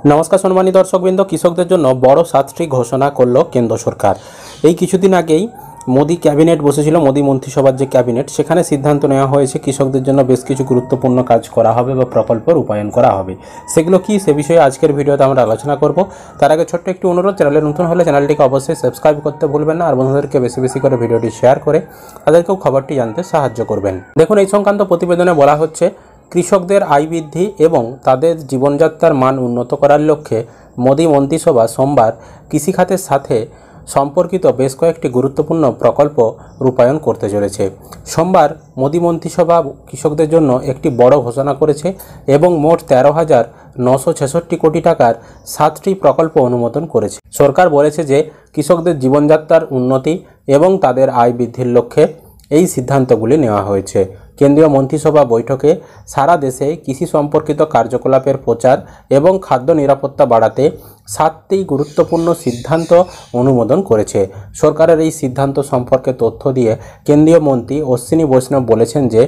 নমস্কার সম্মানিত দর্শকবৃন্দ, কৃষকদের জন্য বড় 7টি ঘোষণা করল কেন্দ্র সরকার। এই কিছুদিন আগেই মোদি ক্যাবিনেট বসেছিল, মোদি মন্ত্রিসভার যে ক্যাবিনেট, সেখানে সিদ্ধান্ত নেওয়া হয়েছে কৃষকদের জন্য বেশ কিছু গুরুত্বপূর্ণ কাজ করা হবে বা প্রকল্প রূপায়ণ করা হবে। সেগুলো কি, সে বিষয়ে আজকের ভিডিওতে আমরা আলোচনা করব। তার আগে ছোট্ট একটি অনুরোধ, চ্যানেলে নতুন হলে চ্যানেলটিকে অবশ্যই সাবস্ক্রাইব করতে ভুলবেন না, আর বন্ধুদেরকে বেশি বেশি করে ভিডিওটি শেয়ার করে তাদেরকেও খবরটি জানতে সাহায্য করবেন। দেখুন, এই সংক্রান্ত প্রতিবেদনে বলা হচ্ছে, কৃষকদের আয় বৃদ্ধি এবং তাদের জীবনযাত্রার মান উন্নত করার লক্ষ্যে মোদি মন্ত্রিসভা সোমবার কৃষিখাতের সাথে সম্পর্কিত বেশ কয়েকটি গুরুত্বপূর্ণ প্রকল্প রূপায়ণ করতে চলেছে। সোমবার মোদি মন্ত্রিসভা কৃষকদের জন্য একটি বড় ঘোষণা করেছে এবং মোট 13,966 কোটি টাকার 7টি প্রকল্প অনুমোদন করেছে। সরকার বলেছে যে কৃষকদের জীবনযাত্রার উন্নতি এবং তাদের আয় বৃদ্ধির লক্ষ্যে এই সিদ্ধান্তগুলি নেওয়া হয়েছে। কেন্দ্রীয় মন্ত্রিসভা বৈঠকে সারা দেশে কৃষি সম্পর্কিত কার্যকলাপের প্রচার এবং খাদ্য নিরাপত্তা বাড়াতে 7টি গুরুত্বপূর্ণ সিদ্ধান্ত অনুমোদন করেছে। সরকারের এই সিদ্ধান্ত সম্পর্কে তথ্য দিয়ে কেন্দ্রীয় মন্ত্রী অশ্বিনী বৈষ্ণব বলেছেন যে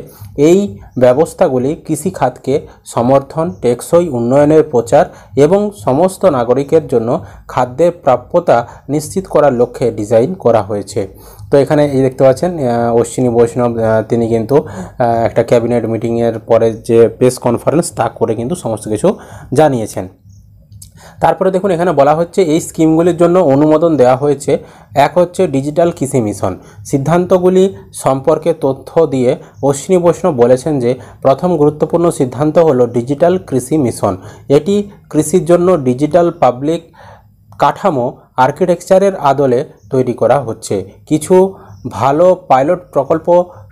এই ব্যবস্থাগুলি কৃষি খাতকে সমর্থন, টেকসই উন্নয়নের প্রচার এবং সমস্ত নাগরিকের জন্য খাদ্যের প্রাপ্যতা নিশ্চিত করার লক্ষ্যে ডিজাইন করা হয়েছে। তো এখানে এই দেখতে পাচ্ছেন অশ্বিনী বৈষ্ণব তিনি কিন্তু একটা ক্যাবিনেট মিটিংয়ের পরে যে প্রেস কনফারেন্স তা করে কিন্তু সমস্ত কিছু জানিয়েছেন। তারপরে দেখুন, এখানে বলা হচ্ছে এই স্কিমগুলির জন্য অনুমোদন দেওয়া হয়েছে। এক হচ্ছে ডিজিটাল কৃষি মিশন। সিদ্ধান্তগুলি সম্পর্কে তথ্য দিয়ে অশ্বিনী বৈষ্ণব বলেছেন যে প্রথম গুরুত্বপূর্ণ সিদ্ধান্ত হলো ডিজিটাল কৃষি মিশন। এটি কৃষির জন্য ডিজিটাল পাবলিক কাঠামো আর্কিটেকচারের আদলে তৈরি করা হচ্ছে। কিছু ভালো পাইলট প্রকল্প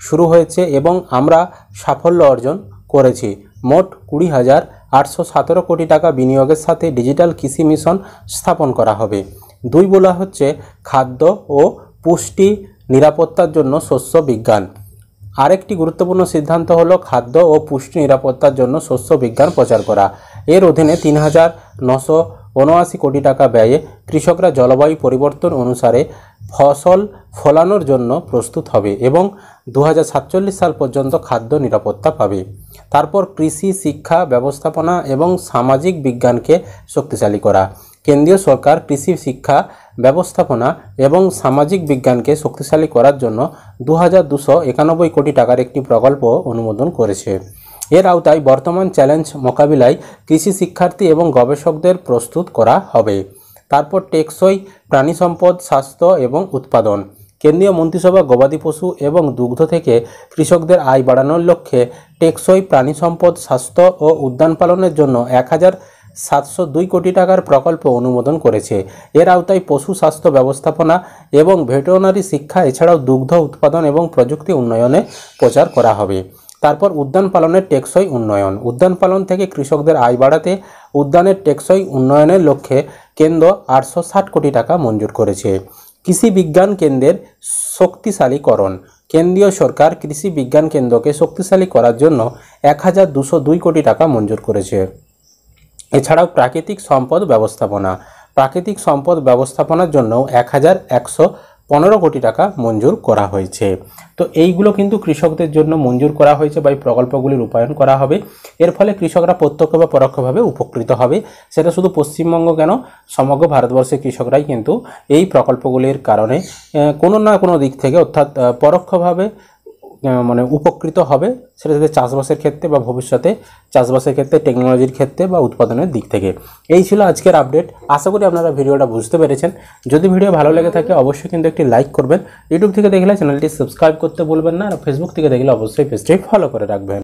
শুরু হয়েছে এবং আমরা সাফল্য অর্জন করেছি। মোট 20,817 কোটি টাকা বিনিয়োগের সাথে ডিজিটাল কৃষি মিশন স্থাপন করা হবে। 2 বলা হচ্ছে খাদ্য ও পুষ্টি নিরাপত্তার জন্য শস্য বিজ্ঞান। আরেকটি গুরুত্বপূর্ণ সিদ্ধান্ত হলো খাদ্য ও পুষ্টি নিরাপত্তার জন্য শস্য বিজ্ঞান প্রচার করা। এর অধীনে 3,979 কোটি টাকা ব্যয়ে কৃষকরা জলবায়ু পরিবর্তন অনুসারে ফসল ফলানোর জন্য প্রস্তুত হবে এবং 2047 সাল পর্যন্ত খাদ্য নিরাপত্তা পাবে। তারপর কৃষি শিক্ষা ব্যবস্থাপনা এবং সামাজিক বিজ্ঞানকে শক্তিশালী করা। কেন্দ্রীয় সরকার কৃষি শিক্ষা ব্যবস্থাপনা এবং সামাজিক বিজ্ঞানকে শক্তিশালী করার জন্য 2,291 কোটি টাকার একটি প্রকল্প অনুমোদন করেছে। এর আওতায় বর্তমান চ্যালেঞ্জ মোকাবিলায় কৃষি শিক্ষার্থী এবং গবেষকদের প্রস্তুত করা হবে। তারপর টেকসই প্রাণী সম্পদ, স্বাস্থ্য এবং উৎপাদন। কেন্দ্রীয় মন্ত্রিসভা গবাদি পশু এবং দুগ্ধ থেকে কৃষকদের আয় বাড়ানোর লক্ষ্যে টেকসই প্রাণী সম্পদ, স্বাস্থ্য ও উদ্যান পালনের জন্য 1,702 কোটি টাকার প্রকল্প অনুমোদন করেছে। এর আওতায় পশু স্বাস্থ্য ব্যবস্থাপনা এবং ভেটেরিনারি শিক্ষা এছাড়াও দুগ্ধ উৎপাদন এবং প্রযুক্তি উন্নয়নে প্রচার করা হবে। তারপর উদ্যান পালনের টেকসই উন্নয়ন। উদ্যান পালন থেকে কৃষকদের আয় বাড়াতে উদ্যানের টেকসই উন্নয়নের লক্ষ্যে কেন্দ্র 860 কোটি টাকা মঞ্জুর করেছে। কৃষি বিজ্ঞান কেন্দ্রের শক্তিশালীকরণ। কেন্দ্রীয় সরকার কৃষি বিজ্ঞান কেন্দ্রকে শক্তিশালী করার জন্য 1,202 কোটি টাকা মঞ্জুর করেছে। এছাড়াও প্রাকৃতিক সম্পদ ব্যবস্থাপনা। প্রাকৃতিক সম্পদ ব্যবস্থাপনার জন্য 1,115 কোটি টাকা মঞ্জুর করা হয়েছে। তো এইগুলো কিন্তু কৃষকদের জন্য মঞ্জুর করা হয়েছে বা এই প্রকল্পগুলি রূপায়ণ করা হবে। এর ফলে কৃষকরা প্রত্যক্ষ বা পরোক্ষভাবে উপকৃত হবে। সেটা শুধু পশ্চিমবঙ্গ কেন, সমগ্র ভারতবর্ষের কৃষকরাই কিন্তু এই প্রকল্পগুলির কারণে কোনো না কোনো দিক থেকে অর্থাৎ পরোক্ষভাবে উপকৃত হবে। সেটা যাতে চাষবাসের ক্ষেত্রে বা ভবিষ্যতে চাষবাসের ক্ষেত্রে, টেকনোলজির ক্ষেত্রে বা উৎপাদনের দিক থেকে। এই ছিল আজকের আপডেট। আশা করি আপনারা ভিডিওটা বুঝতে পেরেছেন। যদি ভিডিও ভালো লেগে থাকে অবশ্যই কিন্তু একটি লাইক করবেন। ইউটিউব থেকে দেখলে চ্যানেলটি সাবস্ক্রাইব করতে ভুলবেন না, আর ফেসবুক থেকে দেখলে অবশ্যই পেজটি ফলো করে রাখবেন।